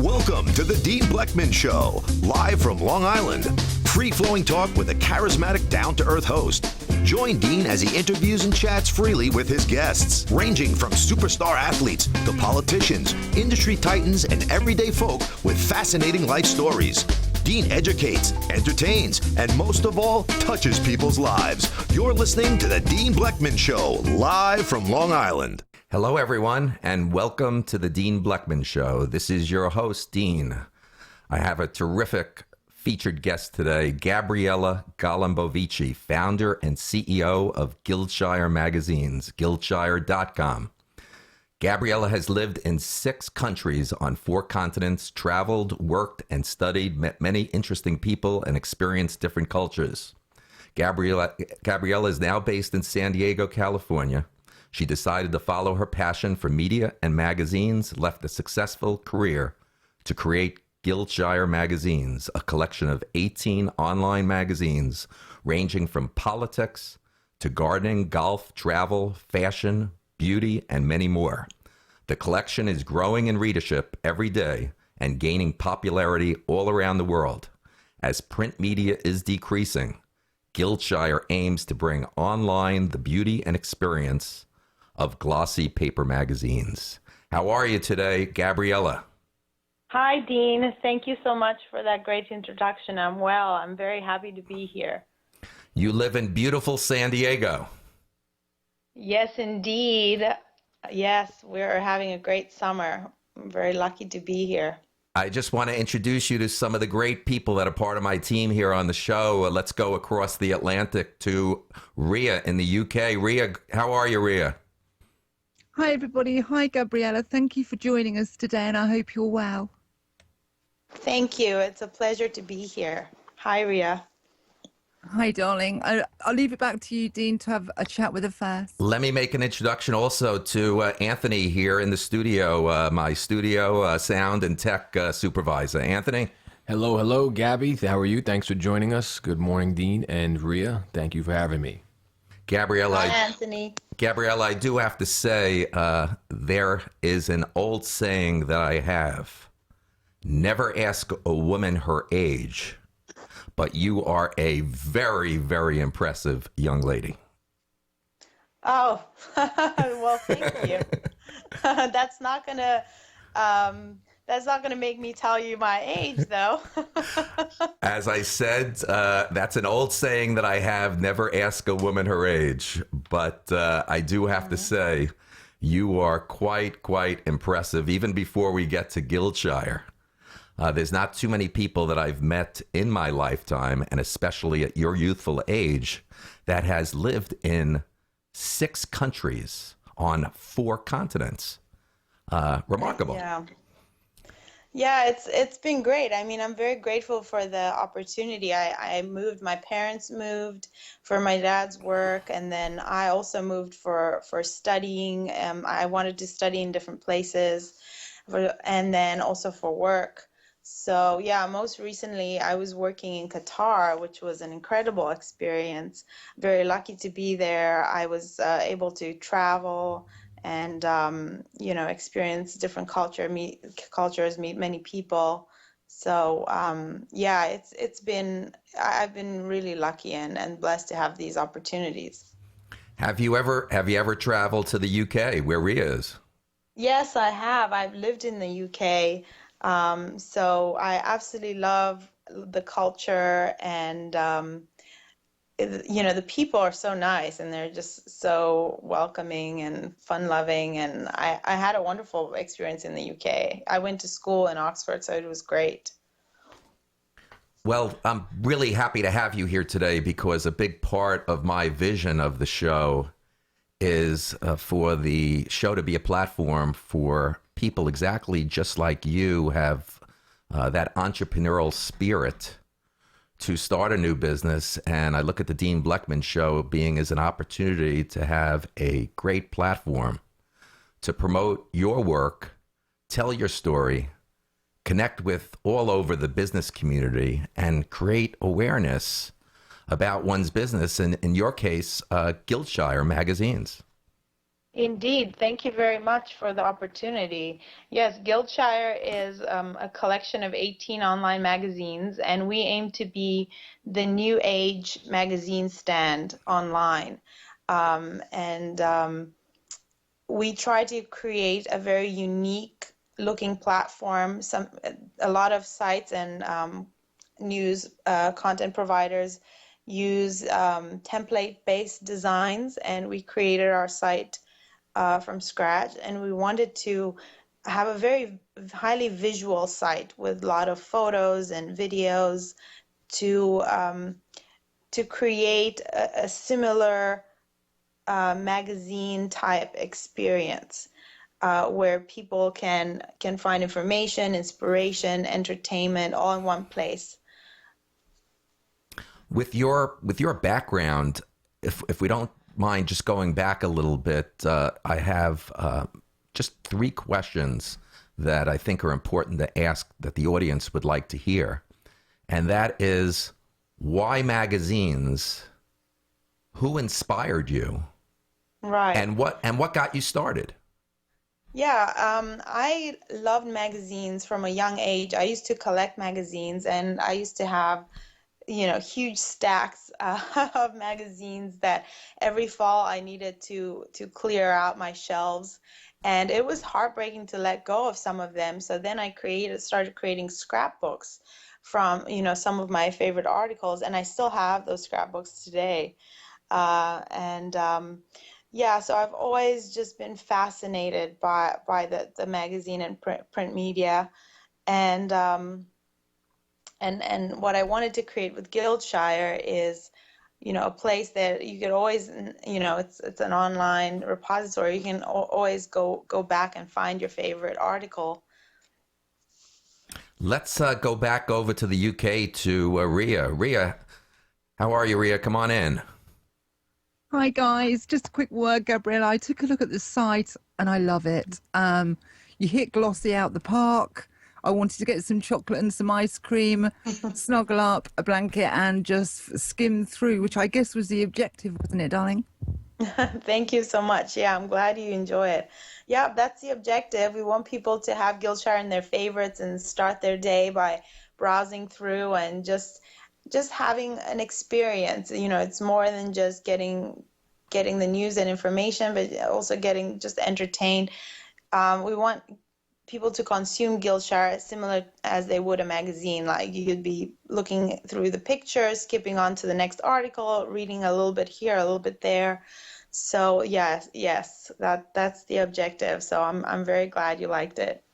Welcome to the Dean Bleckman Show, live from Long Island. Free-flowing talk with a charismatic, down-to-earth host. Join Dean as he interviews and chats freely with his guests, ranging from superstar athletes to politicians, industry titans, and everyday folk with fascinating life stories. Dean educates, entertains, and most of all, touches people's lives. You're listening to the Dean Bleckman Show, live from Long Island. Hello, everyone, and welcome to the Dean Bleckman Show. This is your host, Dean. I have a terrific featured guest today, Gabriela Golumbovici, founder and CEO of Gildshire magazines, Gildshire.com. Gabriela has lived in 6 countries on 4 continents, traveled, worked, and studied, met many interesting people, and experienced different cultures. Gabriela is now based in San Diego, California. She decided to follow her passion for media and magazines, left a successful career to create Gildshire magazines, a collection of 18 online magazines ranging from politics to gardening, golf, travel, fashion, beauty, and many more. The collection is growing in readership every day and gaining popularity all around the world. As print media is decreasing, Gildshire aims to bring online the beauty and experience of glossy paper magazines. How are you today, Gabriela? Hi, Dean. Thank you so much for that great introduction. I'm well. I'm very happy to be here. You live in beautiful San Diego. Yes, indeed. Yes, we're having a great summer. I'm very lucky to be here. I just want to introduce you to some of the great people that are part of my team here on the show. Let's go across the Atlantic to Ria in the UK. Ria, how are you, Ria? Hi, everybody. Hi, Gabriela. Thank you for joining us today, and I hope you're well. Thank you. It's a pleasure to be here. Hi, Ria. Hi, darling. I'll leave it back to you, Dean, to have a chat with her first. Let me make an introduction also to Anthony here in the studio, my studio sound and tech supervisor. Anthony? Hello, Gabby. How are you? Thanks for joining us. Good morning, Dean and Ria. Thank you for having me. Gabriela, Hi, Anthony. Gabriela, I do have to say, there is an old saying that I have. Never ask a woman her age, but you are a very, very impressive young lady. Oh, well, thank you. That's not gonna make me tell you my age, though. As I said, that's an old saying that I have, never ask a woman her age. But I do have to say, you are quite impressive, even before we get to Gildshire. There's not too many people that I've met in my lifetime, and especially at your youthful age, that has lived in 6 countries on 4 continents. Remarkable. Yeah, it's been great. I mean, I'm very grateful for the opportunity. I moved, my parents moved for my dad's work, and then I also moved for studying. I wanted to study in different places, and then also for work. So yeah, most recently I was working in Qatar, which was an incredible experience. Very lucky to be there. I was able to travel and experience different cultures, meet many people. So yeah, I've been really lucky and blessed to have these opportunities. Have you ever traveled to the UK, where Ria is? Yes, I have. I've lived in the UK. So I absolutely love the culture, and the people are so nice, and they're just so welcoming and fun-loving, and I had a wonderful experience in the UK. I went to school in Oxford, so it was great. Well, I'm really happy to have you here today, because a big part of my vision of the show is for the show to be a platform for people exactly just like you, have that entrepreneurial spirit to start a new business. And I look at the Dean Bleckman Show being as an opportunity to have a great platform to promote your work, tell your story, connect with all over the business community, and create awareness about one's business, and in your case, Gildshire magazines. Indeed. Thank you very much for the opportunity. Yes, Gildshire is a collection of 18 online magazines, and we aim to be the new age magazine stand online. And we try to create a very unique looking platform. A lot of sites and news content providers use template-based designs, and we created our site from scratch, and we wanted to have a very highly visual site with a lot of photos and videos to create a similar magazine type experience where people can find information, inspiration, entertainment all in one place. With your background, if we don't mind just going back a little bit, I have just 3 questions that I think are important to ask that the audience would like to hear. And that is, why magazines? Who inspired you? Right. And what got you started? Yeah, I loved magazines from a young age. I used to collect magazines, and I used to have huge stacks of magazines that every fall I needed to clear out my shelves. And it was heartbreaking to let go of some of them. So then I started creating scrapbooks from, some of my favorite articles, and I still have those scrapbooks today. Yeah, so I've always just been fascinated by the magazine and print media. And what I wanted to create with Gildshire is, a place that you could always, it's an online repository. You can always go back and find your favorite article. Let's go back over to the UK to Ria. Ria, how are you, Ria? Come on in. Hi guys, just a quick word, Gabriella. I took a look at the site and I love it. You hit glossy out the park. I wanted to get some chocolate and some ice cream, snuggle up a blanket and just skim through, which I guess was the objective, wasn't it, darling? Thank you so much. Yeah, I'm glad you enjoy it. Yeah, that's the objective. We want people to have Gildshire in their favorites and start their day by browsing through and just having an experience. It's more than just getting the news and information, but also getting just entertained. We want people to consume Gildshire similar as they would a magazine. Like you could be looking through the pictures, skipping on to the next article, reading a little bit here, a little bit there. So yes, that's the objective. So I'm very glad you liked it.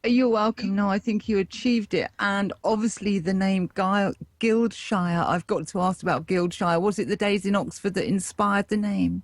You're welcome. No, I think you achieved it. And obviously the name Gildshire, I've got to ask about Gildshire. Was it the days in Oxford that inspired the name?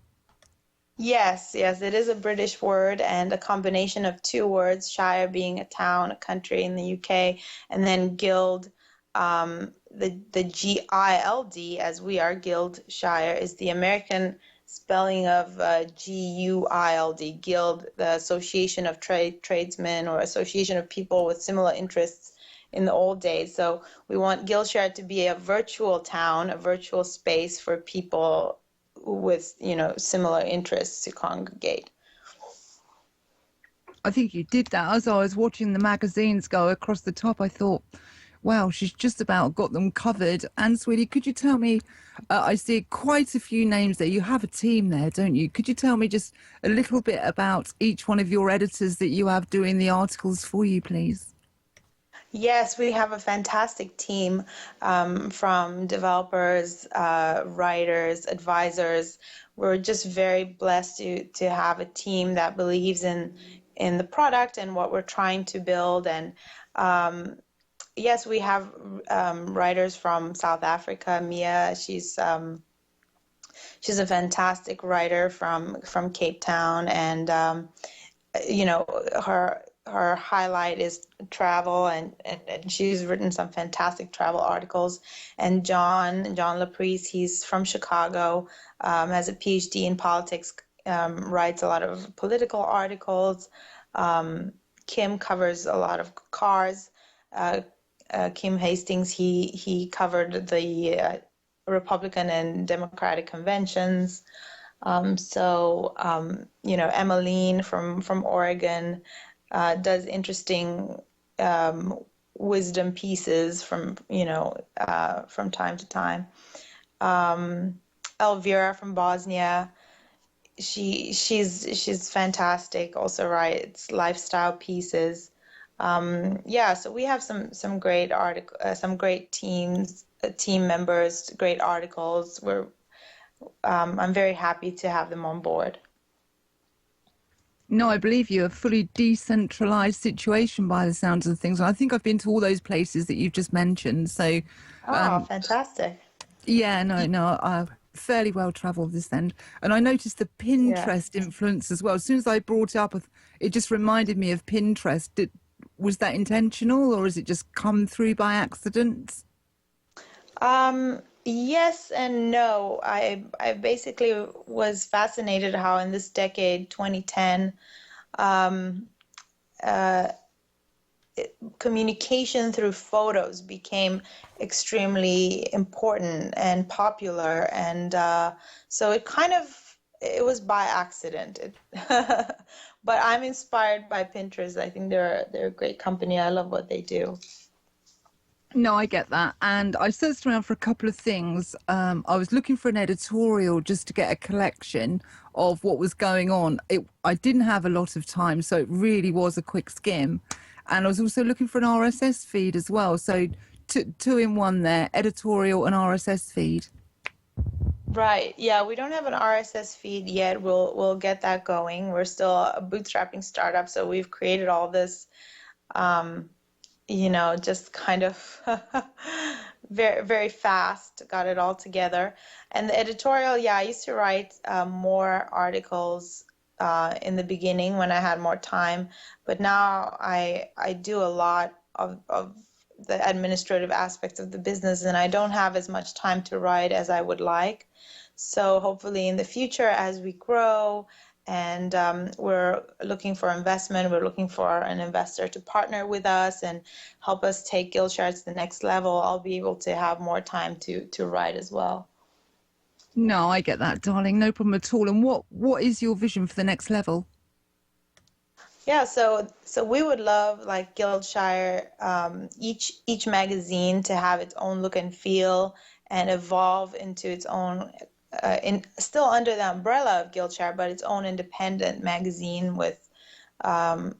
Yes, it is a British word and a combination of 2 words, Shire being a town, a country in the UK, and then Gild, the G-I-L-D, as we are, Gildshire, is the American spelling of G-U-I-L-D, Guild, the association of tradesmen or association of people with similar interests in the old days. So we want Gildshire to be a virtual town, a virtual space for people with, similar interests to congregate. I think you did that. As I was watching the magazines go across the top, I thought, wow, she's just about got them covered. And sweetie, could you tell me, I see quite a few names there. You have a team there, don't you? Could you tell me just a little bit about each one of your editors that you have doing the articles for you, please? Yes, we have a fantastic team from developers, writers, advisors. We're just very blessed to have a team that believes in the product and what we're trying to build. And yes, we have writers from South Africa. Mia, she's a fantastic writer from Cape Town, and her highlight is travel, and she's written some fantastic travel articles. And John Laprise, he's from Chicago, has a PhD in politics, writes a lot of political articles. Kim covers a lot of cars. Kim Hastings, he covered the Republican and Democratic conventions. Emmeline from Oregon does interesting wisdom pieces from time to time. Elvira from Bosnia, she's fantastic. Also writes lifestyle pieces. So we have some great some great team members, great articles. I'm very happy to have them on board. No, I believe you. A fully decentralized situation by the sounds of things. And I think I've been to all those places that you've just mentioned. So, Fantastic. Yeah, no, fairly well travelled this end. And I noticed the Pinterest influence as well. As soon as I brought it up, it just reminded me of Pinterest. Was that intentional, or has it just come through by accident? Yes and no. I basically was fascinated how in this decade, 2010, communication through photos became extremely important and popular, and so it was by accident. But I'm inspired by Pinterest. I think they're a great company. I love what they do. No, I get that. And I searched around for a couple of things. I was looking for an editorial just to get a collection of what was going on. I didn't have a lot of time, so it really was a quick skim. And I was also looking for an RSS feed as well. So two in one there, editorial and RSS feed. Right. Yeah, we don't have an RSS feed yet. We'll get that going. We're still a bootstrapping startup, so we've created all this, just kind of very, very fast, got it all together. And the editorial, I used to write more articles in the beginning when I had more time, but now I do a lot of the administrative aspects of the business, and I don't have as much time to write as I would like. So hopefully in the future, as we grow and we're looking for investment, we're looking for an investor to partner with us and help us take Gildshire to the next level, I'll be able to have more time to write as well. No, I get that, darling. No problem at all. And what is your vision for the next level? Yeah, so we would love, like Gildshire, each magazine to have its own look and feel and evolve into its own, still under the umbrella of Gildshire, but its own independent magazine with, a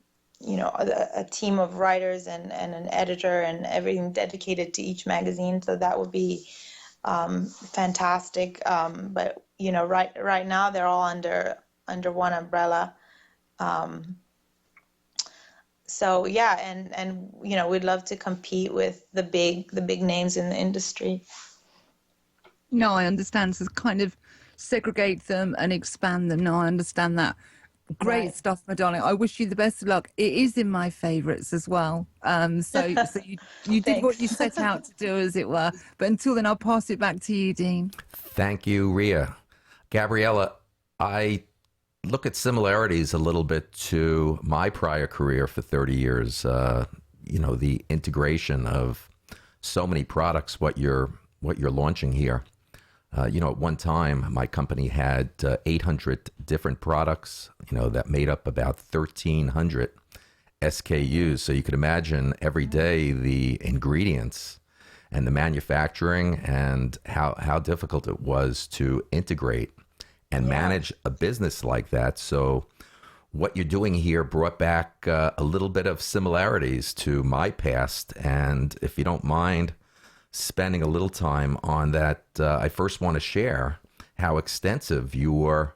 team of writers and an editor and everything dedicated to each magazine. So that would be fantastic. But right now they're all under one umbrella. So and we'd love to compete with the big names in the industry. No, I understand. So kind of segregate them and expand them. No, I understand that. Great stuff, my darling. I wish you the best of luck. It is in my favourites as well. So you did what you set out to do, as it were. But until then, I'll pass it back to you, Dean. Thank you, Ria. Gabriela, I look at similarities a little bit to my prior career for 30 years. The integration of so many products, what you're launching here. At one time, my company had 800 different products, that made up about 1,300 SKUs. So you could imagine every day the ingredients and the manufacturing and how difficult it was to integrate and manage a business like that. So what you're doing here brought back a little bit of similarities to my past. And if you don't mind spending a little time on that, I first want to share how extensive your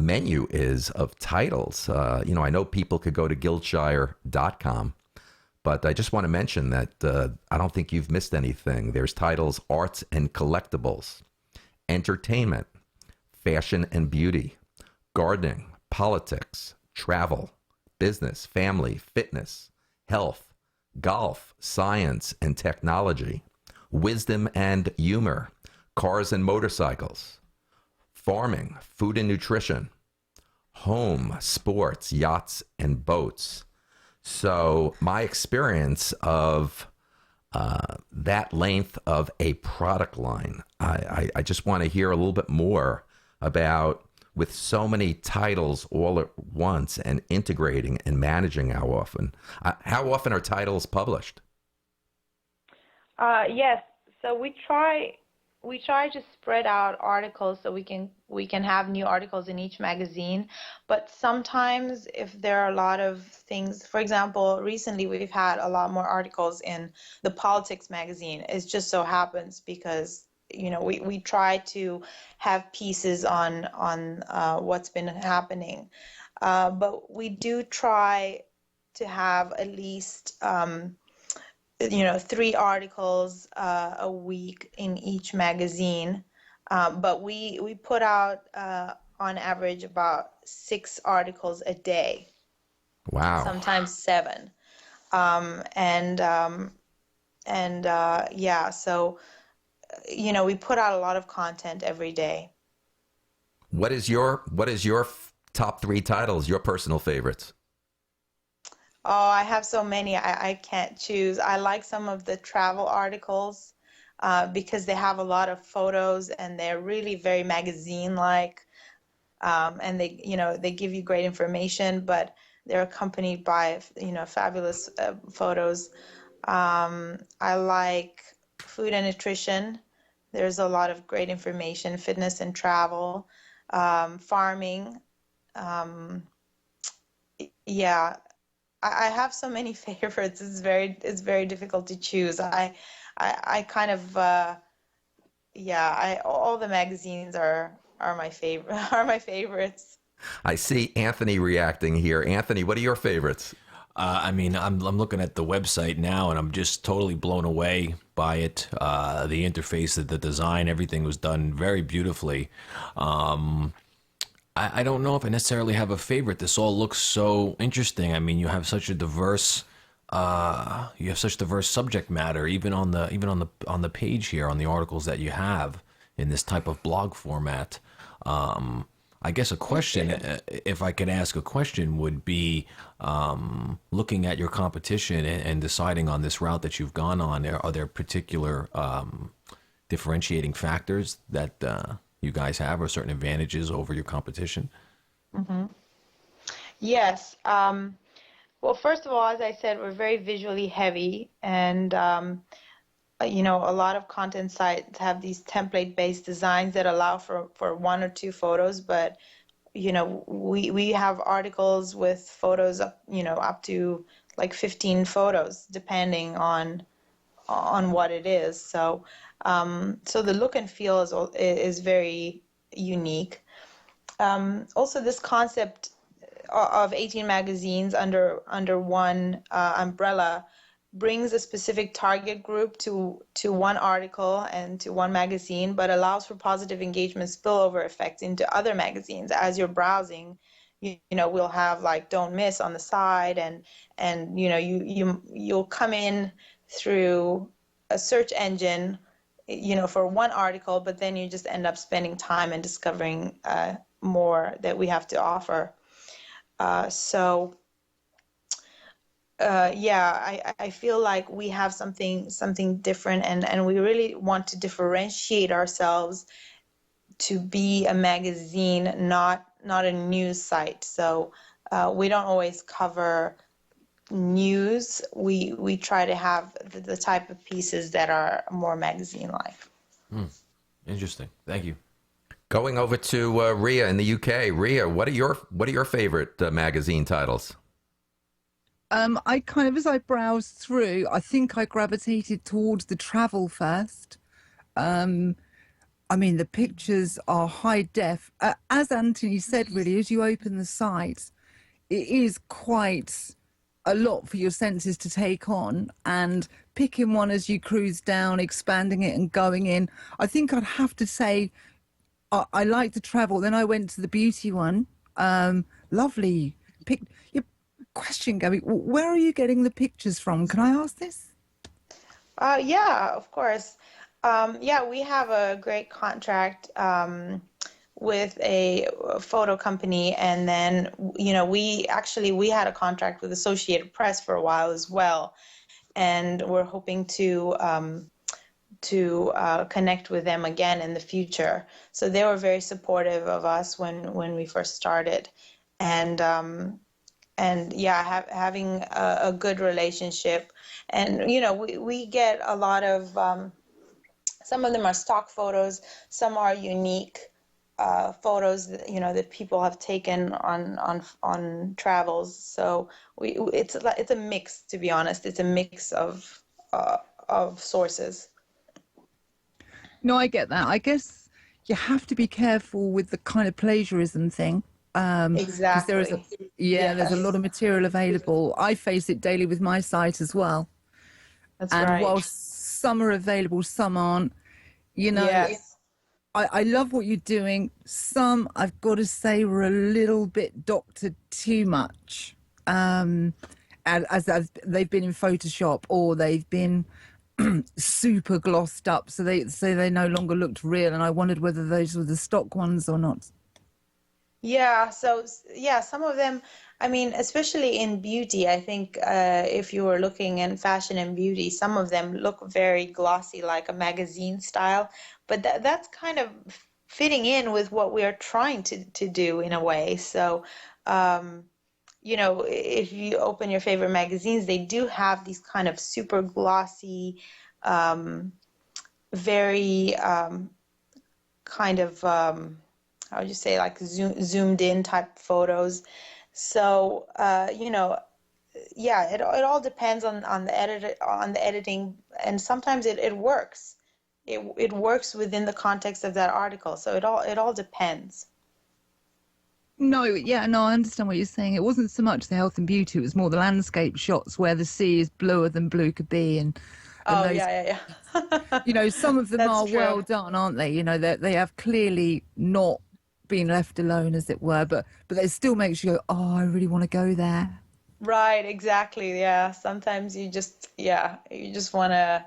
menu is of titles. I know people could go to Gildshire.com, but I just want to mention that I don't think you've missed anything. There's titles Arts and Collectibles, Entertainment, Fashion and Beauty, Gardening, Politics, Travel, Business, Family, Fitness, Health, Golf, Science and Technology, Wisdom and Humor, Cars and Motorcycles, Farming, Food and Nutrition, Home, Sports, Yachts and Boats. So my experience of that length of a product line, I just want to hear a little bit more about with so many titles all at once and integrating and managing how often are titles published? Yes. So we try to spread out articles so we can have new articles in each magazine. But sometimes if there are a lot of things, for example, recently we've had a lot more articles in the politics magazine. It just so happens because we try to have pieces on what's been happening, but we do try to have at least 3 articles a week in each magazine, but we put out on average about 6 articles a day. Wow. Sometimes 7. Yeah, so we put out a lot of content every day. What is your top 3 titles, your personal favorites? Oh, I have so many. I can't choose. I like some of the travel articles because they have a lot of photos and they're really very magazine-like, and they give you great information, but they're accompanied by fabulous photos. I like food and nutrition. There's a lot of great information, fitness and travel, farming. Yeah. I have so many favorites. It's very difficult to choose. I kind of all the magazines are my favorites. I see Anthony reacting here. Anthony, what are your favorites? I'm looking at the website now, and I'm just totally blown away by it. The interface, the design, everything was done very beautifully. I don't know if I necessarily have a favorite. This all looks so interesting. I mean, you have such a diverse subject matter, even on the page here, on the articles that you have in this type of blog format. I guess a question, if I could ask a question, would be looking at your competition and deciding on this route that you've gone on. Are there particular differentiating factors that you guys have, or certain advantages over your competition? Mm-hmm. Yes. Well, first of all, as I said, we're very visually heavy, and a lot of content sites have these template-based designs that allow for 1 or 2 photos, but we have articles with photos up to like 15 photos, depending on what it is. So the look and feel is very unique. Also, this concept of 18 magazines under one umbrella brings a specific target group to one article and to one magazine, but allows for positive engagement spillover effects into other magazines. As you're browsing, we'll have like Don't Miss on the side, and you'll come in through a search engine, for one article, but then you just end up spending time and discovering more that we have to offer. I feel like we have something different, and we really want to differentiate ourselves to be a magazine, not a news site. So we don't always cover news. We try to have the type of pieces that are more magazine-like. Interesting. Thank you. Going over to Ria in the UK. Ria, what are your favorite magazine titles? I kind of, as I browsed through, I think I gravitated towards the travel first. The pictures are high def. As Anthony said, really, as you open the site, it is quite a lot for your senses to take on, and picking one as you cruise down, expanding it and going in. I think I'd have to say I like to travel. Then I went to the beauty one. Lovely. Your question, Gabby, where are you getting the pictures from? Can I ask this? Yeah, of course. We have a great contract with a photo company, and then we had a contract with Associated Press for a while as well, and we're hoping to connect with them again in the future. So they were very supportive of us when we first started, and yeah, having a good relationship. And we get a lot of some of them are stock photos, some are unique photos that, that people have taken on travels. So it's a mix, to be honest. It's a mix of sources. No, I get that. I guess you have to be careful with the kind of plagiarism thing. Because there is there's a lot of material available. I face it daily with my site as well. That's and right. while some are available, some aren't. Yes. I love what you're doing. Some, I've got to say, were a little bit doctored too much, as they've been in Photoshop, or they've been super glossed up, so they no longer looked real. And I wondered whether those were the stock ones or not. Yeah, so yeah, some of them, I mean, especially in beauty, I think if you were looking in fashion and beauty, some of them look very glossy, like a magazine style, but that's kind of fitting in with what we are trying to do in a way. So, if you open your favorite magazines, they do have these kind of super glossy, very kind of how would you say, like zoomed in type photos. So yeah, it all depends on the editing, and sometimes it works. It works within the context of that article. So it all depends. No, I understand what you're saying. It wasn't so much the health and beauty; it was more the landscape shots where the sea is bluer than blue could be, and those, yeah. Some of them That's are true. well done, aren't they? They have clearly not been left alone, as it were, but it still makes you go, oh, I really want to go there. Right, exactly. Yeah, sometimes you just want to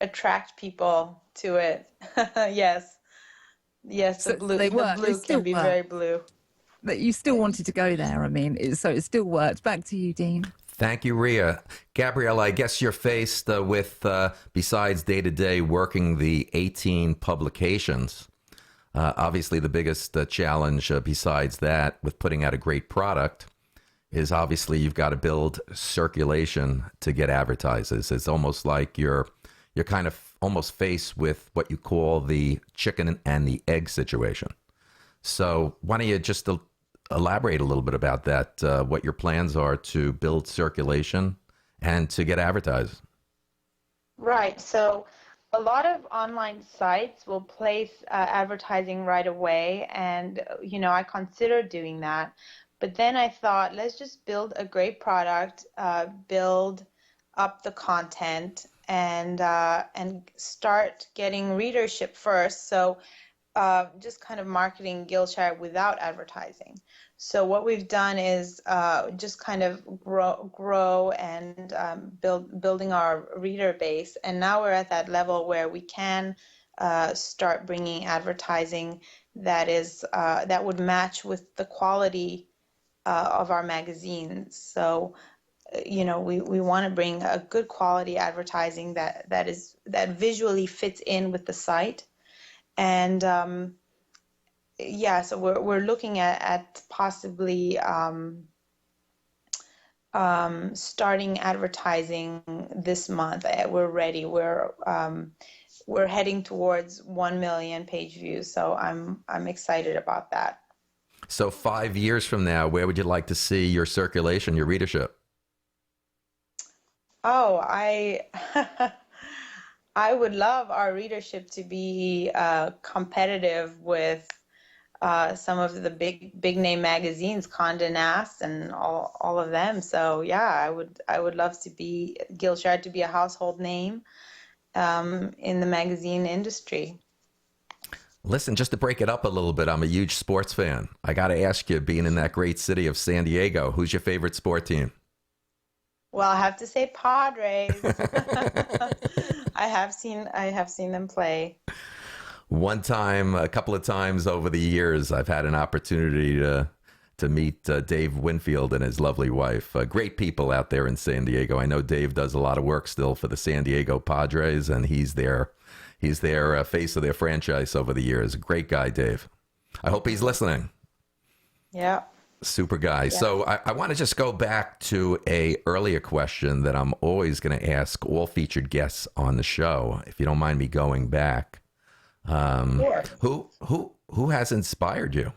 attract people to it. Yes, So the blue they still can be work. very blue. But you still wanted to go there. I mean, so it still worked. Back to you, Dean. Thank you, Ria. Gabriela, I guess you're faced with, besides day-to-day working the 18 publications, obviously the biggest challenge besides that with putting out a great product is obviously you've got to build circulation to get advertisers. It's almost like you're kind of almost faced with what you call the chicken and the egg situation. So why don't you just elaborate a little bit about that, what your plans are to build circulation and to get advertisers? Right. So a lot of online sites will place advertising right away, and I considered doing that, but then I thought, let's just build a great product, build up the content, and start getting readership first. So just kind of marketing Gildshire without advertising. So what we've done is just kind of grow and building our reader base, and now we're at that level where we can start bringing advertising that would match with the quality of our magazines. So we want to bring a good quality advertising that visually fits in with the site, and so we're looking at possibly starting advertising this month. We're ready. We're heading towards 1 million page views, so I'm excited about that. So 5 years from now, where would you like to see your circulation, your readership? Oh, I would love our readership to be competitive with some of the big name magazines, Conde Nast and all of them. So yeah, I would love to be Gildshire to be a household name in the magazine industry. Listen, just to break it up a little bit, I'm a huge sports fan. I got to ask you, being in that great city of San Diego, who's your favorite sport team? Well, I have to say Padres. I have seen them play. One time, a couple of times over the years, I've had an opportunity to meet Dave Winfield and his lovely wife. Great people out there in San Diego. I know Dave does a lot of work still for the San Diego Padres, and he's there He's their face of their franchise over the years. Great guy, Dave. I hope he's listening. Yeah. Super guy. Yeah. So I want to just go back to a earlier question that I'm always going to ask all featured guests on the show, if you don't mind me going back. Who has inspired you?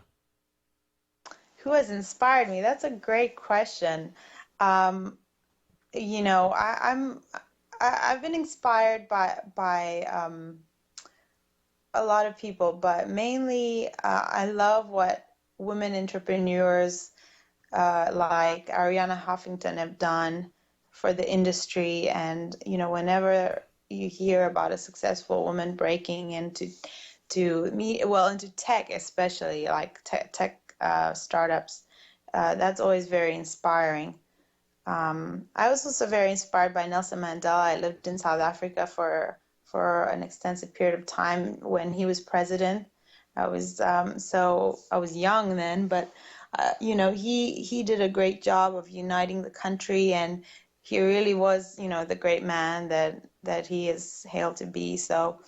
Who has inspired me? That's a great question. You know, I've been inspired by a lot of people, but mainly I love what women entrepreneurs like Arianna Huffington have done for the industry. And, you know, whenever you hear about a successful woman breaking into tech, especially like tech startups, that's always very inspiring. I was also very inspired by Nelson Mandela. I lived in South Africa for an extensive period of time when he was president. I was young then, but you know, he did a great job of uniting the country, and he really was, you know, the great man that he is hailed to be. So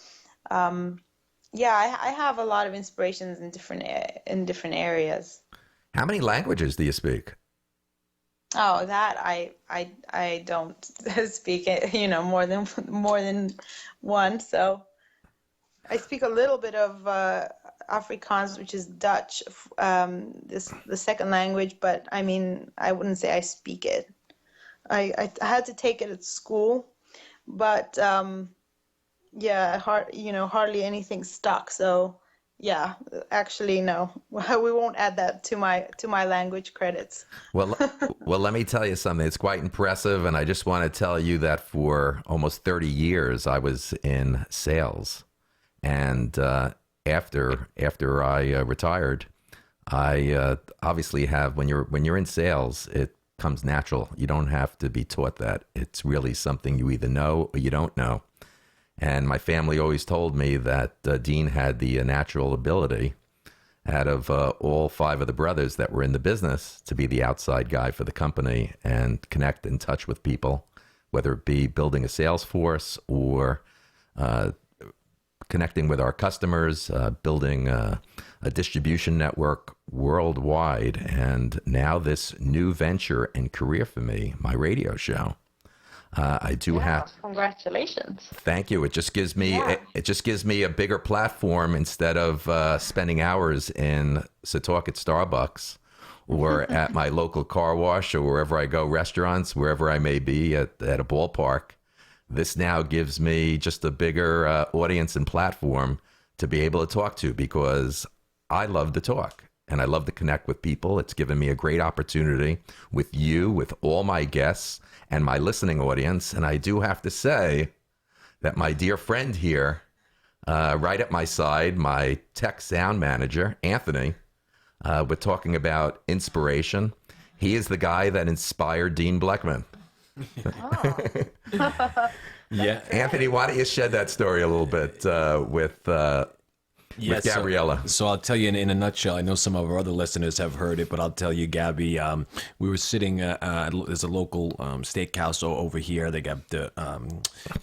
yeah, I have a lot of inspirations in different areas. How many languages do you speak? Oh, that I don't speak it, you know, more than one. So I speak a little bit of Afrikaans, which is Dutch, the second language, but I mean, I wouldn't say I speak it. I had to take it at school, but yeah, hardly anything stuck. So yeah, actually, no, we won't add that to my language credits. Well, let me tell you something. It's quite impressive, and I just want to tell you that for almost 30 years, I was in sales, and after I retired, I obviously have when you're in sales, it comes natural. You don't have to be taught that. It's really something you either know or you don't know. And my family always told me that Dean had the natural ability, out of all 5 of the brothers that were in the business, to be the outside guy for the company and connect in touch with people, whether it be building a sales force or connecting with our customers, building a distribution network worldwide. And now this new venture and career for me, my radio show. I do have. Congratulations! Thank you. It just gives me a bigger platform instead of spending hours in Setauket at Starbucks or at my local car wash or wherever I go, restaurants, wherever I may be at a ballpark. This now gives me just a bigger audience and platform to be able to talk to, because I love to talk and I love to connect with people. It's given me a great opportunity with you, with all my guests and my listening audience. And I do have to say that my dear friend here, right at my side, my tech sound manager, Anthony, we're talking about inspiration. He is the guy that inspired Dean Bleckman. Yeah. Anthony, why don't you shed that story a little bit with Gabriela? So I'll tell you in a nutshell. I know some of our other listeners have heard it, but I'll tell you, Gabby, we were sitting, there's a local steakhouse over here. They got the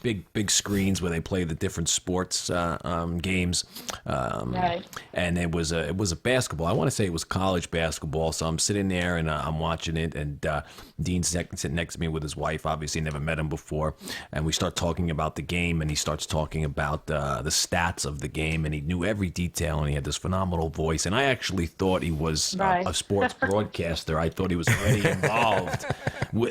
big screens where they play the different sports games. Right. And it was a basketball. I want to say it was college basketball. So I'm sitting there and I'm watching it, and Dean's sitting next to me with his wife. Obviously, never met him before. And we start talking about the game, and he starts talking about the stats of the game, and he knew every detail, and he had this phenomenal voice. And I actually thought he was a sports broadcaster. I thought he was already involved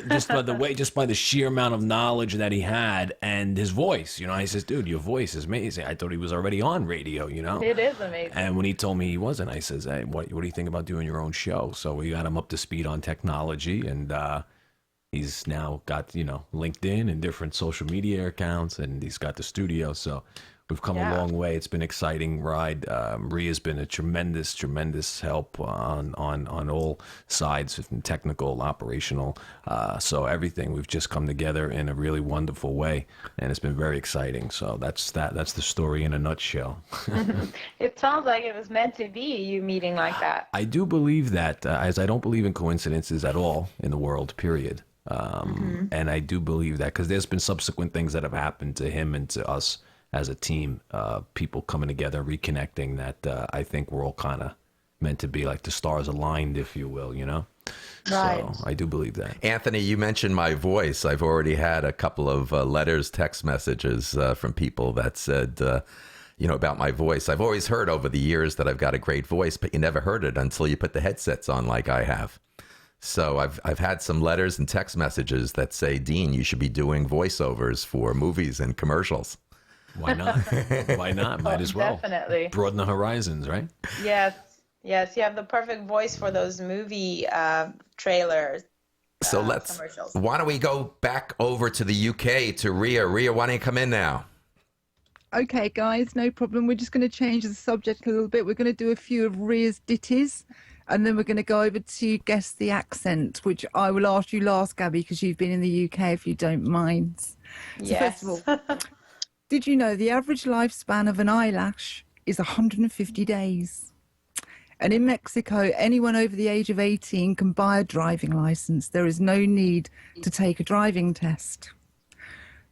just by the sheer amount of knowledge that he had and his voice. You know, I says, dude, your voice is amazing. I thought he was already on radio, you know. It is amazing. And when he told me he wasn't, I says, hey, what do you think about doing your own show? So we got him up to speed on technology, and he's now got, you know, LinkedIn and different social media accounts, and he's got the studio. So we've come a long way. It's been an exciting ride. Ria's been a tremendous help on all sides, technical, operational. So everything, we've just come together in a really wonderful way, and it's been very exciting. So that's the story in a nutshell. It sounds like it was meant to be, you meeting like that. I do believe that, as I don't believe in coincidences at all in the world, period. And I do believe that because there's been subsequent things that have happened to him and to us as a team, people coming together, reconnecting, that I think we're all kind of meant to be like the stars aligned, if you will, you know? Right. So I do believe that. Anthony, you mentioned my voice. I've already had a couple of letters, text messages from people that said, about my voice. I've always heard over the years that I've got a great voice, but you never heard it until you put the headsets on like I have. So I've had some letters and text messages that say, Dean, you should be doing voiceovers for movies and commercials. Why not? Why not? Might as well. Definitely. Broaden the horizons, right? Yes. Yes, you have the perfect voice for those movie trailers. So commercials. why don't we go back over to the UK to Ria? Ria, why don't you come in now? Okay, guys, no problem. We're just going to change the subject a little bit. We're going to do a few of Ria's ditties, and then we're going to go over to Guess the Accent, which I will ask you last, Gabby, because you've been in the UK, if you don't mind. So Yes. first of all, did you know the average lifespan of an eyelash is 150 days? And in Mexico, anyone over the age of 18 can buy a driving license. There is no need to take a driving test.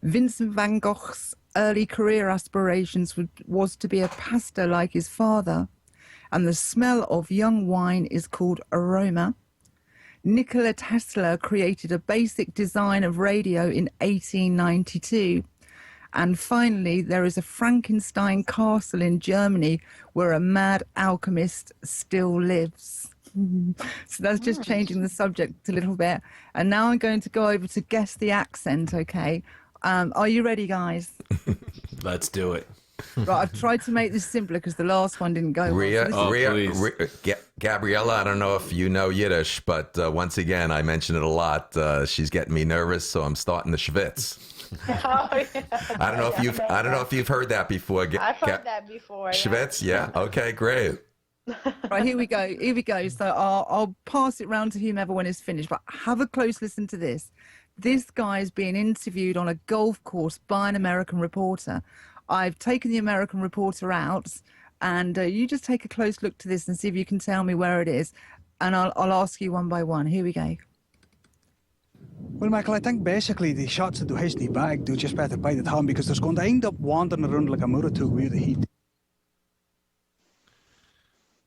Vincent van Gogh's early career aspirations was to be a pastor like his father, and the smell of young wine is called aroma. Nikola Tesla created a basic design of radio in 1892. And finally, there is a Frankenstein castle in Germany where a mad alchemist still lives. So that's just changing the subject a little bit. And now I'm going to go over to Guess the Accent, okay? Are you ready, guys? Let's do it. Right, I've tried to make this simpler because the last one didn't go Ria, well. Gabriela, I don't know if you know Yiddish, but once again, I mention it a lot. She's getting me nervous, so I'm starting to schwitz. Oh, yeah. I don't know if you've heard that before. I've heard that before. Yeah. Schwitz, yeah. Okay, great. Right, here we go. So I'll pass it round to whomever when it's finished, but have a close listen to this. This guy is being interviewed on a golf course by an American reporter. I've taken the American reporter out, and you just take a close look to this and see if you can tell me where it is, and I'll ask you one by one. Here we go. Well, Michael, I think basically the shots that do hasty bag do just better bite at home because there's going to end up wandering around like a motor to with the heat.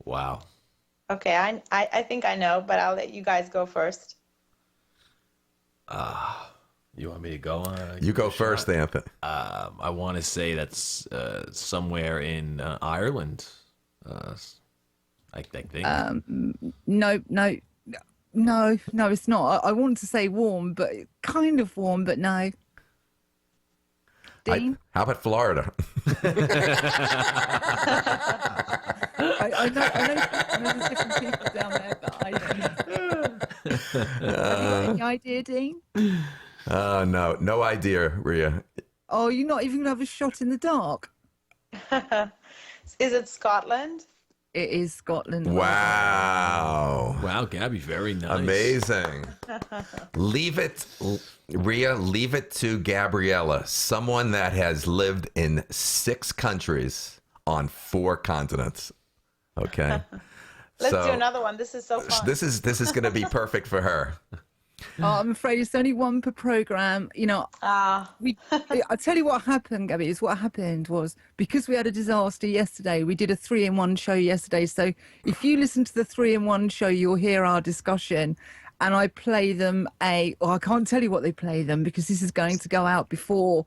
Wow. Okay, I think I know, but I'll let you guys go first. You want me to go? You go first, Anthony. I want to say that's somewhere in Ireland. I think. No, it's not. I want to say warm, but kind of warm, but no. Dean? How about Florida? I know there's different people down there, but I don't. Have you got any idea, Dean? No idea, Ria. Oh, you're not even going to have a shot in the dark? Is it Scotland? It is Scotland. Wow, Gabby, very nice. Amazing. Ria, leave it to Gabriela, someone that has lived in 6 countries on 4 continents. Okay. Let's do another one. This is so fun. This is going to be perfect for her. Oh, I'm afraid it's only one per program. You know, I'll tell you what happened, Gabby. What happened was because we had a disaster yesterday, we did a 3-in-1 show yesterday. So if you listen to the 3-in-1 show, you'll hear our discussion. And I play them I can't tell you what they play them because this is going to go out before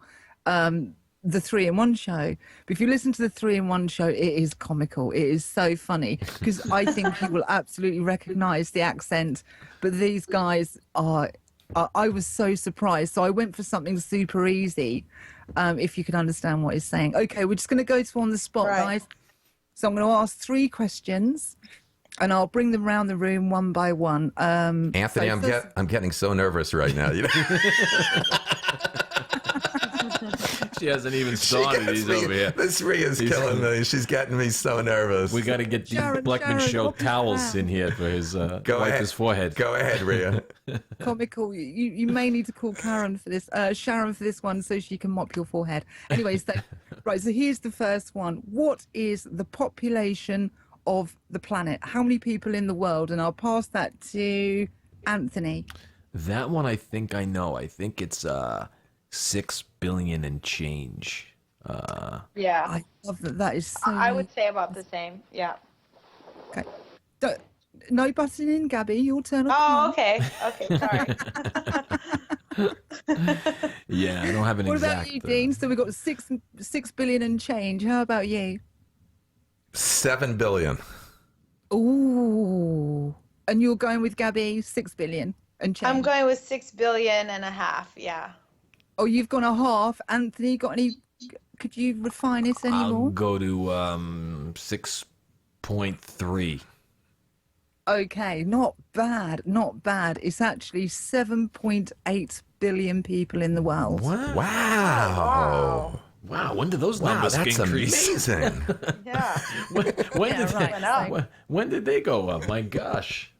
the 3-in-1 show. But if you listen to the 3-in-1 show, it is comical. It is so funny because I think you will absolutely recognize the accent. But these guys I was so surprised. So I went for something super easy, if you can understand what he's saying. Okay, we're just going to go to on the spot, guys. So I'm going to ask 3 questions. And I'll bring them around the room one by one. Anthony, I'm getting so nervous right now. You know? She hasn't even started. He's over here. This Ria's killing me. She's getting me so nervous. We got to get the Blackman Show towels in here for his wipe his forehead. Go ahead, Ria. Comical. You may need to call Karen for this, Sharon for this one, so she can mop your forehead. Anyway, so here's the first one. What is the population of the planet? How many people in the world? And I'll pass that to Anthony. That one I think I know. I think it's 6 billion and change. Yeah. I love that. That is so. I would say about the same. Yeah. Okay. No butting in, Gabby. Your turn. Oh, okay. Okay, sorry. Yeah, I don't have an What exact. about you, Dean? So we've got 6 billion and change. How about you? 7 billion. Ooh. And you're going with Gabby, 6 billion and change. I'm going with 6 billion and a half. Yeah. Oh, you've gone a half. Anthony, got any? Could you refine it I'll anymore? go to 6.3. Okay, not bad, not bad. It's actually 7.8 billion people in the world. Wow. Wow, when did those Wow, numbers that's increase? amazing. Yeah. When did they go up? My gosh.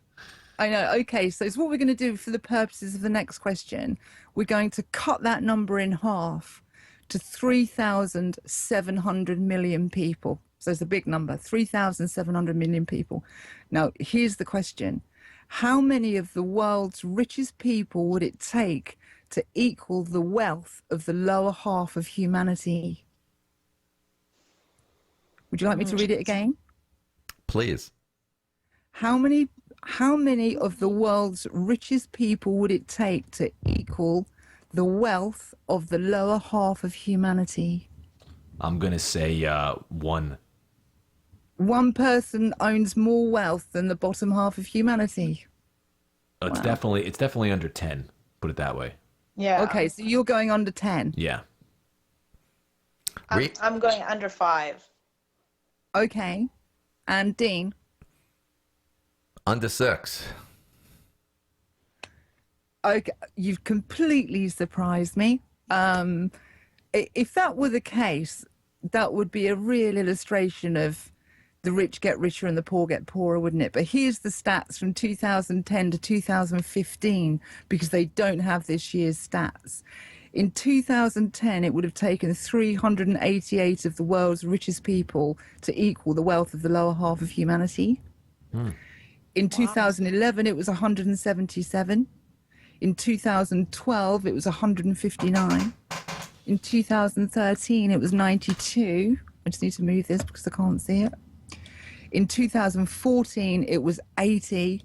I know. Okay, so it's what we're going to do for the purposes of the next question. We're going to cut that number in half to 3,700 million people. So it's a big number, 3,700 million people. Now, here's the question. How many of the world's richest people would it take to equal the wealth of the lower half of humanity? Would you like me to read it again? Please. How many of the world's richest people would it take to equal the wealth of the lower half of humanity? I'm going to say 1. One person owns more wealth than the bottom half of humanity. It's definitely under 10. Put it that way. Yeah. Okay, so you're going under 10. Yeah. I'm going under 5. Okay. And Dean? Under 6. Okay, you've completely surprised me. If that were the case, that would be a real illustration of the rich get richer and the poor get poorer, wouldn't it? But here's the stats from 2010 to 2015, because they don't have this year's stats. In 2010, it would have taken 388 of the world's richest people to equal the wealth of the lower half of humanity. In 2011, it was 177. In 2012, it was 159. In 2013, it was 92. I just need to move this because I can't see it. In 2014, it was 80.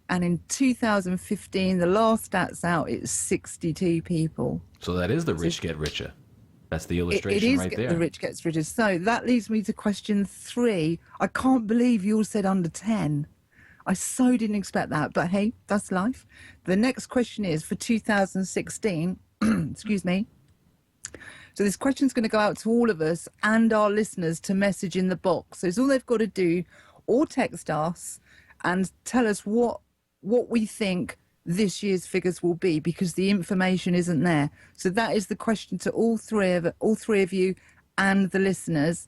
And in 2015, the last stats out, it's 62 people. So that is the rich get richer. That's the It illustration is right there. the rich gets richer. So that leads me to question 3. I can't believe you all said under 10. I so didn't expect that, but hey, that's life. The next question is for 2016. Excuse me. So this question is going to go out to all of us and our listeners to message in the box. So it's all they've got to do, or text us and tell us what we think this year's figures will be, because the information isn't there. So that is the question to all three of you and the listeners.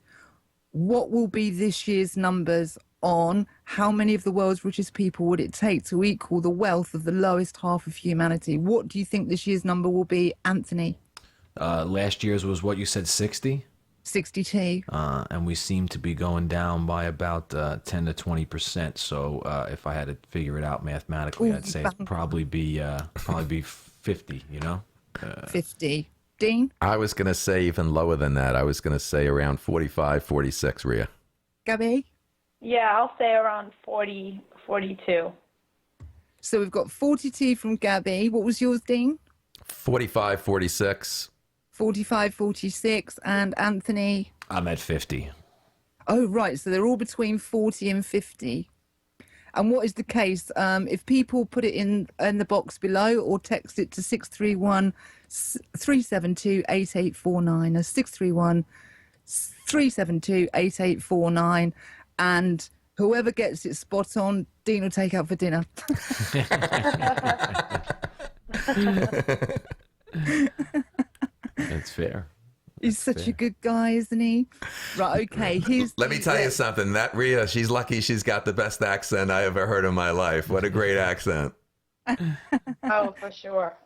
What will be this year's numbers on how many of the world's richest people would it take to equal the wealth of the lowest half of humanity? What do you think this year's number will be, Anthony? Last year's was what you said, 60? 62. And we seem to be going down by about 10 to 20%. So if I had to figure it out mathematically, Ooh, I'd say it'd probably be 50, you know? 50. Dean? I was going to say even lower than that. I was going to say around 45, 46, Rhea. Gabby? Yeah, I'll say around 40, 42. So we've got 42 from Gabby. What was yours, Dean? 45, 46. 45, 46. And Anthony? I'm at 50. Oh, right. So they're all between 40 and 50. And what is the case? If people put it in the box below or text it to 631 372 8849, 631 372 8849, and whoever gets it spot on, Dean will take out for dinner. That's fair. He's such a good guy, isn't he? Right, okay. Let me tell you something. That Rhea, she's lucky she's got the best accent I ever heard in my life. What a great accent. Oh, for sure.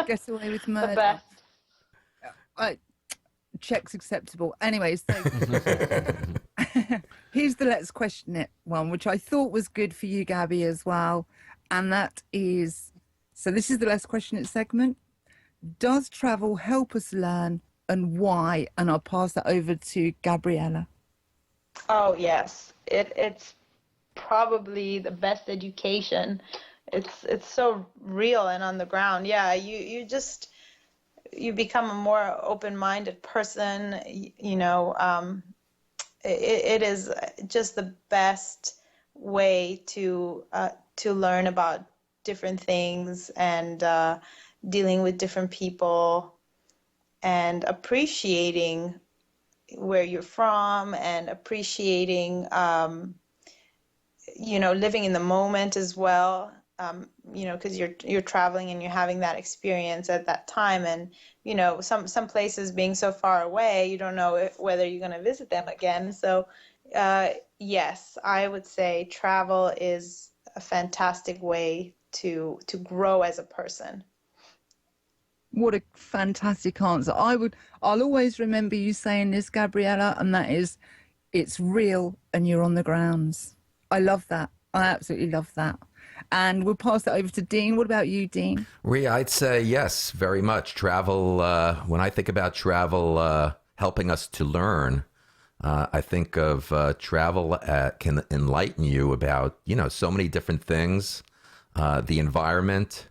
Gets away with The murder. best. Checks acceptable. Anyways, so here's the let's question it one, which I thought was good for you, Gabby, as well. And that is, so this is the let's question it segment. Does travel help us learn and why? And I'll pass that over to Gabriela. Oh yes, it's probably the best education. It's so real and on the ground. Yeah, you become a more open-minded person. It is just the best way to learn about different things and dealing with different people and appreciating where you're from and appreciating living in the moment as well, because you're traveling and you're having that experience at that time, and some places being so far away, you don't know whether you're going to visit them again. So yes, I would say travel is a fantastic way to grow as a person. What a fantastic answer. I'll always remember you saying this, Gabriela, and that is, it's real and you're on the grounds. I love that. I absolutely love that. And we'll pass that over to Dean. What about you, Dean? Rhea, I'd say yes, very much. Travel, when I think about travel helping us to learn, I think of travel can enlighten you about, so many different things, the environment.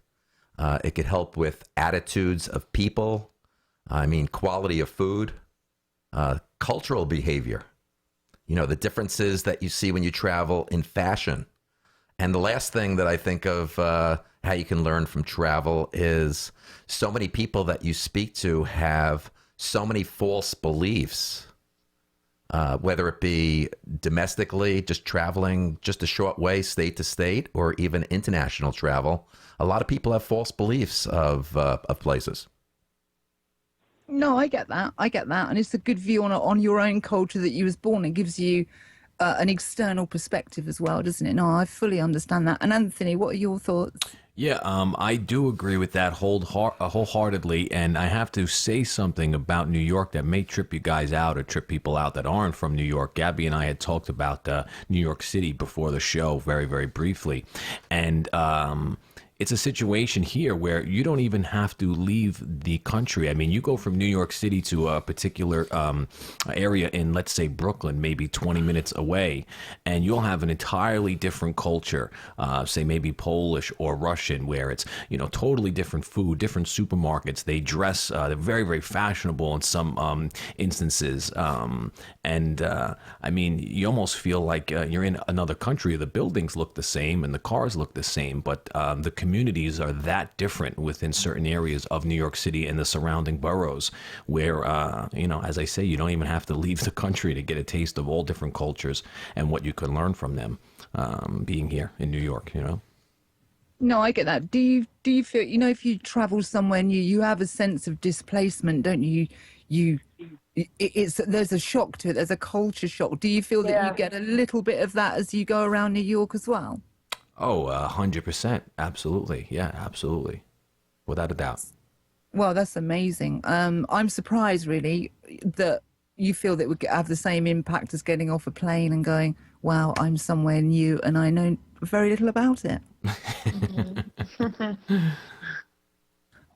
It could help with attitudes of people. Quality of food, cultural behavior. The differences that you see when you travel in fashion. And the last thing that I think of how you can learn from travel is so many people that you speak to have so many false beliefs, whether it be domestically, just traveling just a short way, state to state, or even international travel. A lot of people have false beliefs of places. No, I get that. And it's a good view on your own culture that you was born. It gives you an external perspective as well, doesn't it? No, I fully understand that. And Anthony, what are your thoughts? Yeah, I do agree with that wholeheartedly, and I have to say something about New York that may trip you guys out or trip people out that aren't from New York. Gabby and I had talked about New York City before the show very, very briefly, and it's a situation here where you don't even have to leave the country. You go from New York City to a particular area in, let's say, Brooklyn, maybe 20 minutes away, and you'll have an entirely different culture, say maybe Polish or Russian, where it's, totally different food, different supermarkets. They dress, they're very, very fashionable in some instances. You almost feel like you're in another country. The buildings look the same and the cars look the same, but the communities are that different within certain areas of New York City and the surrounding boroughs where, as I say, you don't even have to leave the country to get a taste of all different cultures and what you can learn from them being here in New York, No, I get that. Do you feel, if you travel somewhere new, you have a sense of displacement, don't you? There's a shock to it. There's a culture shock. Do you feel that you get a little bit of that as you go around New York as well? Oh, 100%. Absolutely. Yeah, absolutely. Without a doubt. Well, that's amazing. I'm surprised, really, that you feel that it would have the same impact as getting off a plane and going, wow, I'm somewhere new and I know very little about it.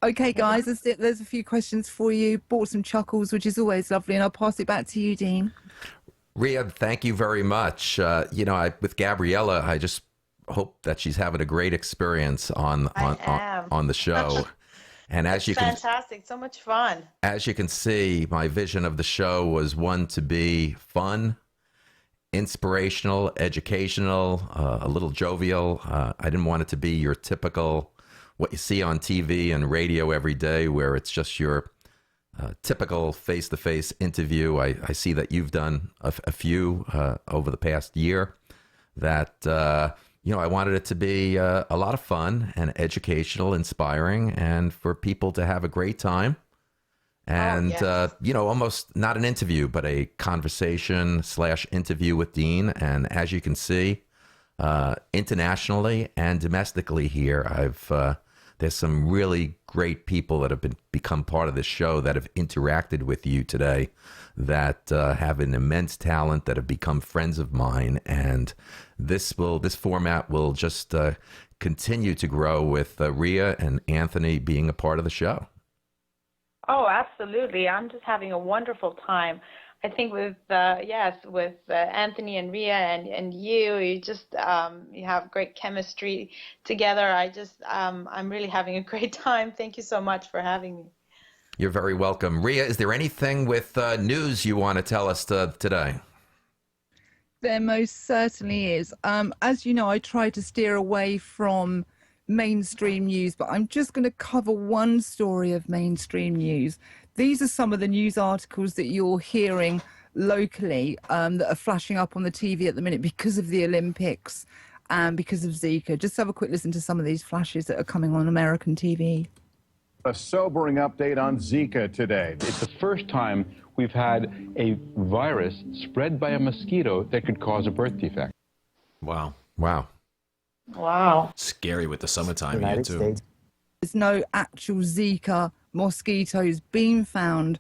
Okay, guys, there's a few questions for you. Brought some chuckles, which is always lovely, and I'll pass it back to you, Dean. Rhea, thank you very much. With Gabriela, I just hope that she's having a great experience on the show. And as you fantastic, so much fun. As you can see, my vision of the show was one to be fun, inspirational, educational, a little jovial. I didn't want it to be your typical what you see on TV and radio every day, where it's just your typical face-to-face interview. I see that you've done a few over the past year. That I wanted it to be a lot of fun and educational, inspiring, and for people to have a great time. And, almost not an interview, but a conversation/interview with Dean. And as you can see, internationally and domestically here, there's some really great people that have become part of this show that have interacted with you today, that have an immense talent, that have become friends of mine. And this format will just continue to grow with Rhea and Anthony being a part of the show. Oh, absolutely. I'm just having a wonderful time. I think with with Anthony and Ria and you just you have great chemistry together. I'm really having a great time. Thank you so much for having me. You're very welcome. Ria, is there anything with news you want to tell us today? There most certainly is. As you know, I try to steer away from mainstream news, but I'm just going to cover one story of mainstream news. These are some of the news articles that you're hearing locally that are flashing up on the TV at the minute because of the Olympics and because of Zika. Just have a quick listen to some of these flashes that are coming on American TV. A sobering update on Zika today. It's the first time we've had a virus spread by a mosquito that could cause a birth defect. Wow. Wow. Wow. Scary with the summertime here, too. There's no actual Zika mosquitoes being found,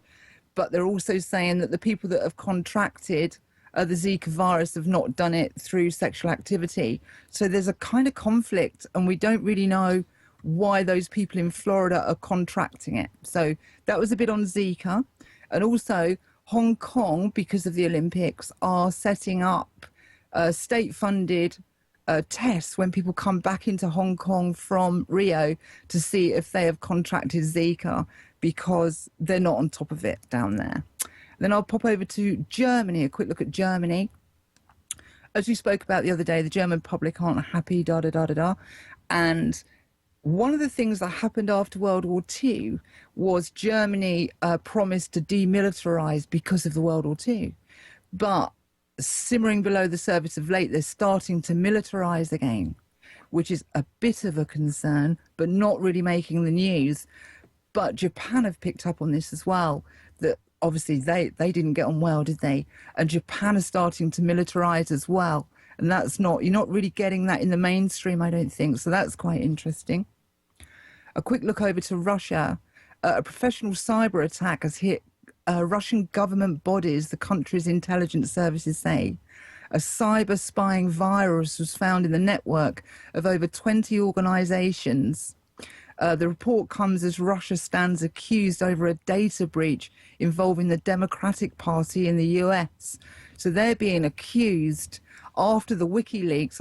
but they're also saying that the people that have contracted the Zika virus have not done it through sexual activity. So there's a kind of conflict, and we don't really know why those people in Florida are contracting it. So that was a bit on Zika. And also Hong Kong, because of the Olympics, are setting up state-funded tests when people come back into Hong Kong from Rio to see if they have contracted Zika, because they're not on top of it down there. Then I'll pop over to Germany, a quick look at Germany. As we spoke about the other day, the German public aren't happy, and one of the things that happened after World War II was Germany promised to demilitarize because of the World War II. But simmering below the surface of late, they're starting to militarize again, which is a bit of a concern, but not really making the news. But Japan have picked up on this as well, that obviously they didn't get on well, did they? And Japan is starting to militarize as well. And you're not really getting that in the mainstream, I don't think. So that's quite interesting. A quick look over to Russia. A professional cyber attack has hit Russian government bodies, the country's intelligence services say. A cyber spying virus was found in the network of over 20 organizations. The report comes as Russia stands accused over a data breach involving the Democratic Party in the US. So they're being accused after the WikiLeaks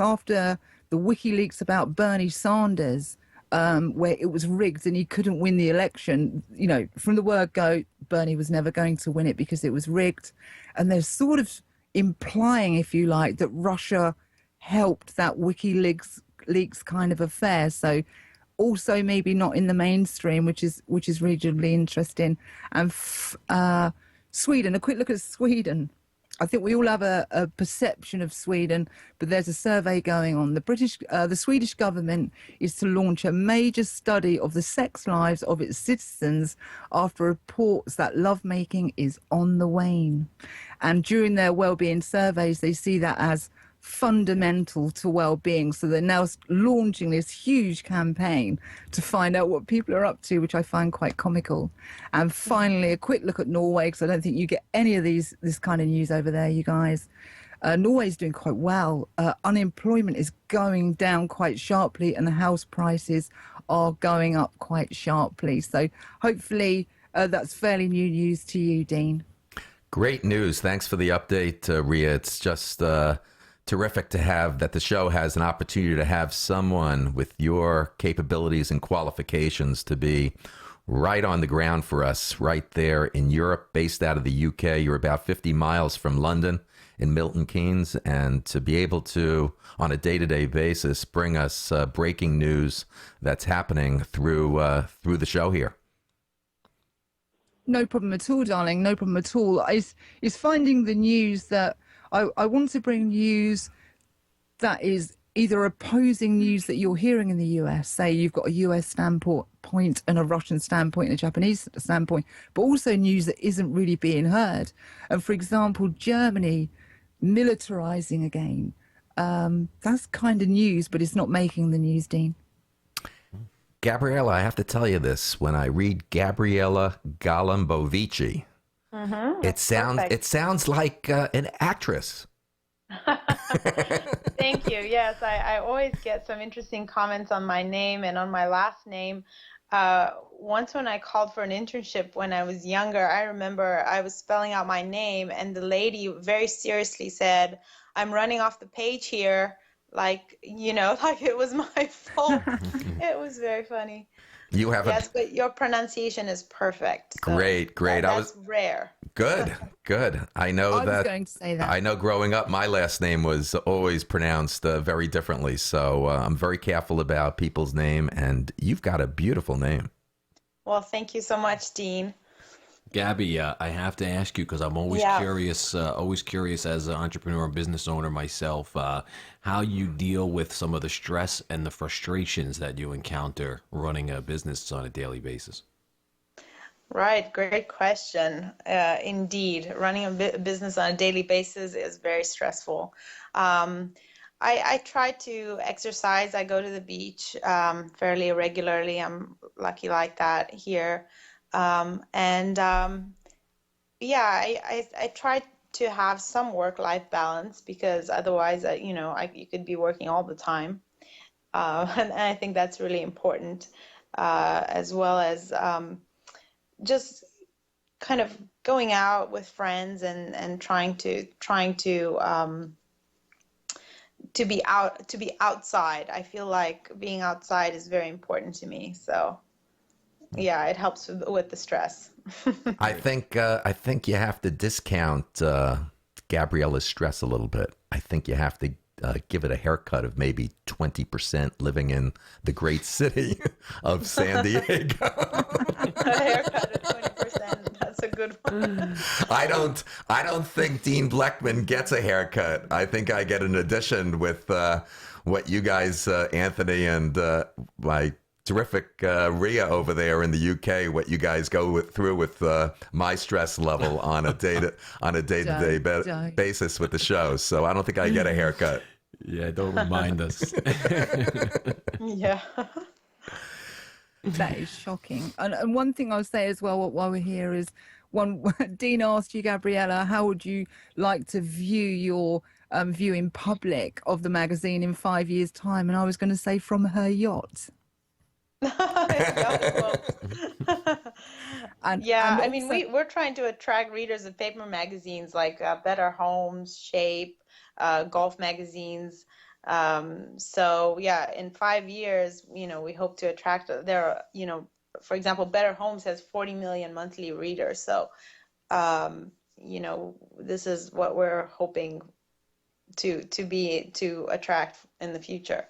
about Bernie Sanders, where it was rigged and he couldn't win the election. You know, from the word go, Bernie was never going to win it because it was rigged. And they're sort of implying, if you like, that Russia helped that WikiLeaks kind of affair. So also maybe not in the mainstream, which is regionally interesting. And Sweden, a quick look at Sweden. I think we all have a perception of Sweden, but there's a survey going on. The Swedish government is to launch a major study of the sex lives of its citizens after reports that lovemaking is on the wane. And during their well-being surveys, they see that as fundamental to well-being. So they're now launching this huge campaign to find out what people are up to, which I find quite comical. And finally, a quick look at Norway, because I don't think you get any of this kind of news over there, you guys. Norway's doing quite well. Unemployment is going down quite sharply, and the house prices are going up quite sharply. So hopefully that's fairly new news to you, Dean. Great news. Thanks for the update, Ria. It's just terrific to have that the show has an opportunity to have someone with your capabilities and qualifications to be right on the ground for us, right there in Europe, based out of the UK. You're about 50 miles from London in Milton Keynes, and to be able to, on a day-to-day basis, bring us breaking news that's happening through the show here. No problem at all, darling. No problem at all. It's finding the news that I want to bring news that is either opposing news that you're hearing in the US. Say you've got a US standpoint and a Russian standpoint and a Japanese standpoint, but also news that isn't really being heard. And for example, Germany militarizing again. That's kind of news, but it's not making the news, Dean. Gabriela, I have to tell you this. When I read Gabriela Golumbovici, it sounds like an actress. Thank you. Yes, I always get some interesting comments on my name and on my last name. Once when I called for an internship when I was younger, I remember I was spelling out my name and the lady very seriously said, "I'm running off the page here," like, like it was my fault. It was very funny. You have Yes, but your pronunciation is perfect. So great. That's rare. Good. I know I was going to say that. I know growing up, my last name was always pronounced very differently. So I'm very careful about people's name, and you've got a beautiful name. Well, thank you so much, Dean. Gabby, I have to ask you because I'm always curious as an entrepreneur and business owner myself, how you deal with some of the stress and the frustrations that you encounter running a business on a daily basis. Right, great question. Indeed, running a business on a daily basis is very stressful. I try to exercise. I go to the beach fairly regularly. I'm lucky like that here. I try to have some work-life balance because otherwise, you could be working all the time. And I think that's really important, as well as just kind of going out with friends and trying to be outside. I feel like being outside is very important to me. So yeah, it helps with the stress. I think you have to discount Gabriela's stress a little bit. I think you have to give it a haircut of maybe 20% living in the great city of San Diego. A haircut of 20%. That's a good one. I don't think Dean Bleckman gets a haircut. I think I get an addition with what you guys, Anthony and my terrific Rhea over there in the UK, what you guys go through with my stress level on a day-to-day basis with the show. So I don't think I get a haircut. Yeah, don't remind us. Yeah. That is shocking. And one thing I'll say as well while we're here is, Dean asked you, Gabriela, how would you like to view your view in public of the magazine in 5 years' time? And I was going to say from her yacht. I mean, we're trying to attract readers of paper magazines like Better Homes, Shape, golf magazines. So yeah, in 5 years, we hope to attract for example, Better Homes has 40 million monthly readers. So, this is what we're hoping to attract in the future.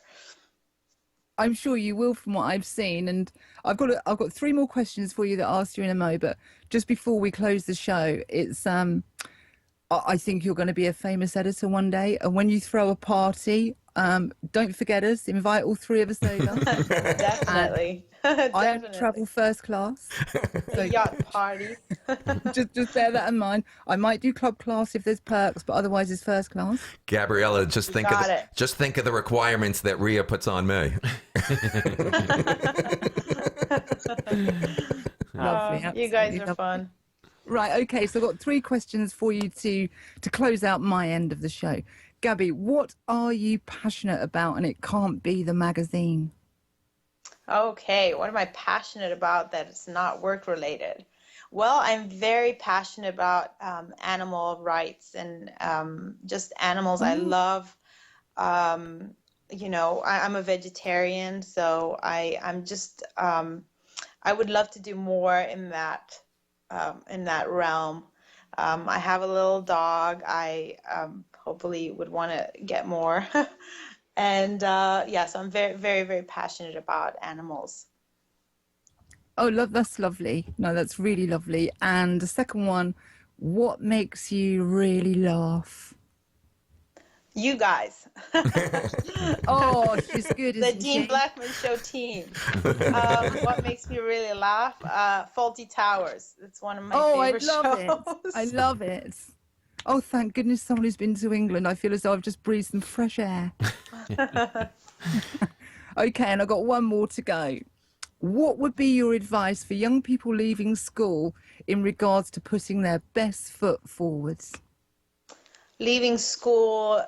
I'm sure you will, from what I've seen. And I've got 3 more questions for you that I'll ask you in a mo. But just before we close the show, it's I think you're going to be a famous editor one day. And when you throw a party, don't forget us. Invite all 3 of us over. Definitely. I travel first class. So yacht party. just bear that in mind. I might do club class if there's perks, but otherwise it's first class. Gabriela, just think of the requirements that Rhea puts on me. Lovely, you guys are fun. Right, okay, so I've got 3 questions for you to close out my end of the show. Gabby, what are you passionate about? And it can't be the magazine. Okay, what am I passionate about that is not work related? Well, I'm very passionate about animal rights and just animals. I love, I'm a vegetarian, so I'm just, I would love to do more in that realm. I have a little dog. I hopefully would want to get more. And so I'm very, very, very passionate about animals. Oh, that's lovely. No, that's really lovely. And the second one, what makes you really laugh? You guys. Oh, she's good, isn't The Dean she? Bleckman Show team. What makes me really laugh? Faulty Towers. It's one of my favorite shows. I love it. Oh, thank goodness someone who's been to England. I feel as though I've just breathed some fresh air. Okay, and I've got one more to go. What would be your advice for young people leaving school in regards to putting their best foot forwards? Leaving school,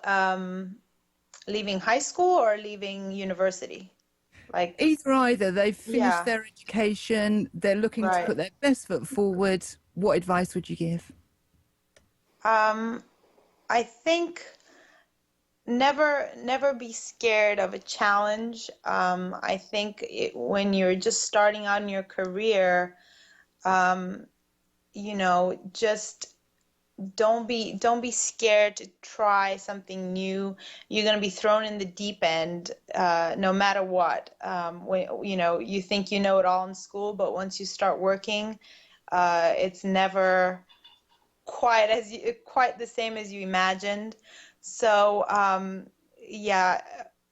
leaving high school or leaving university? Like Either. They've finished Yeah. their education. They're looking to Right. put their best foot forward. What advice would you give? I think never be scared of a challenge. I think when you're just starting out in your career, just don't be scared to try something new. You're going to be thrown in the deep end, no matter what. You think you know it all in school, but once you start working, it's never quite the same as you imagined. So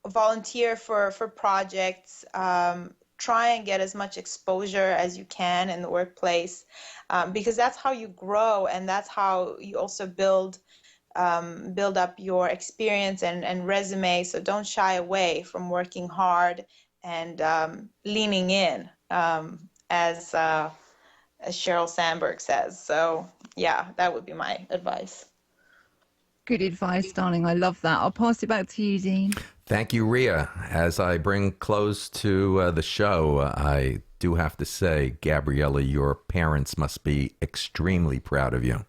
volunteer for projects. Try and get as much exposure as you can in the workplace, because that's how you grow, and that's how you also build up your experience and resume. So don't shy away from working hard and leaning in, as Sheryl Sandberg says. So yeah, that would be my advice. Good advice, darling. I love that. I'll pass it back to you, Dean. Thank you, Ria. As I bring close to the show, I do have to say, Gabriela, your parents must be extremely proud of you.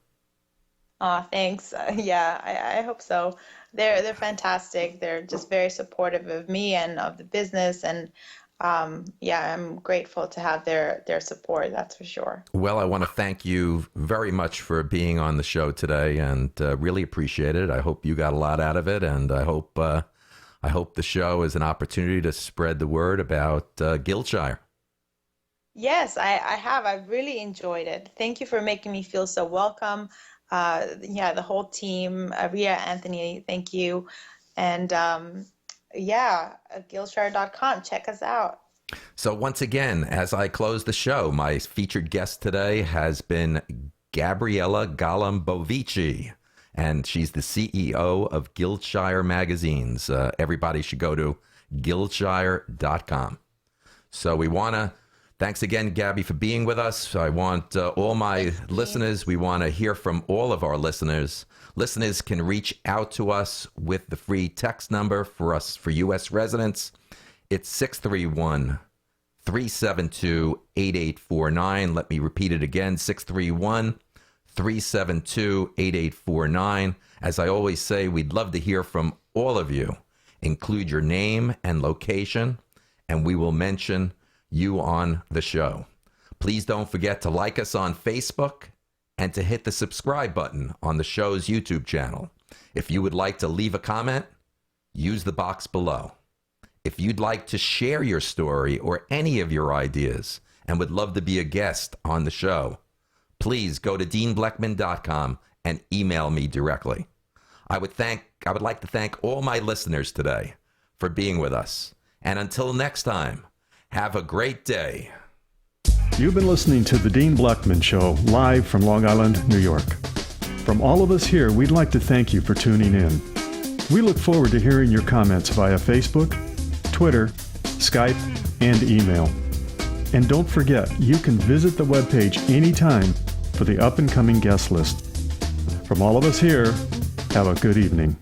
Thanks. I hope so. They're fantastic. They're just very supportive of me and of the business, and I'm grateful to have their support. That's for sure. Well, I want to thank you very much for being on the show today, and really appreciate it. I hope you got a lot out of it, and I hope the show is an opportunity to spread the word about Gildshire. Yes, I have. I've really enjoyed it. Thank you for making me feel so welcome. The whole team, Ria, Anthony, thank you. And Gildshire.com. Check us out. So once again, as I close the show, my featured guest today has been Gabriela Golumbovici, and she's the CEO of Gildshire Magazines. Everybody should go to Gildshire.com. So we want to, thanks again, Gabby, for being with us. I want all my listeners, we want to hear from all of our listeners. Listeners can reach out to us with the free text number for us, for U.S. residents. It's 631-372-8849. Let me repeat it again, 631-372-8849. As I always say, we'd love to hear from all of you. Include your name and location, and we will mention you on the show. Please don't forget to like us on Facebook and to hit the subscribe button on the show's YouTube channel. If you would like to leave a comment, use the box below. If you'd like to share your story or any of your ideas and would love to be a guest on the show, please go to deanbleckman.com and email me directly. I would like to thank all my listeners today for being with us. And until next time, have a great day. You've been listening to The Dean Bleckman Show, live from Long Island, New York. From all of us here, we'd like to thank you for tuning in. We look forward to hearing your comments via Facebook, Twitter, Skype, and email. And don't forget, you can visit the webpage anytime for the up-and-coming guest list. From all of us here, have a good evening.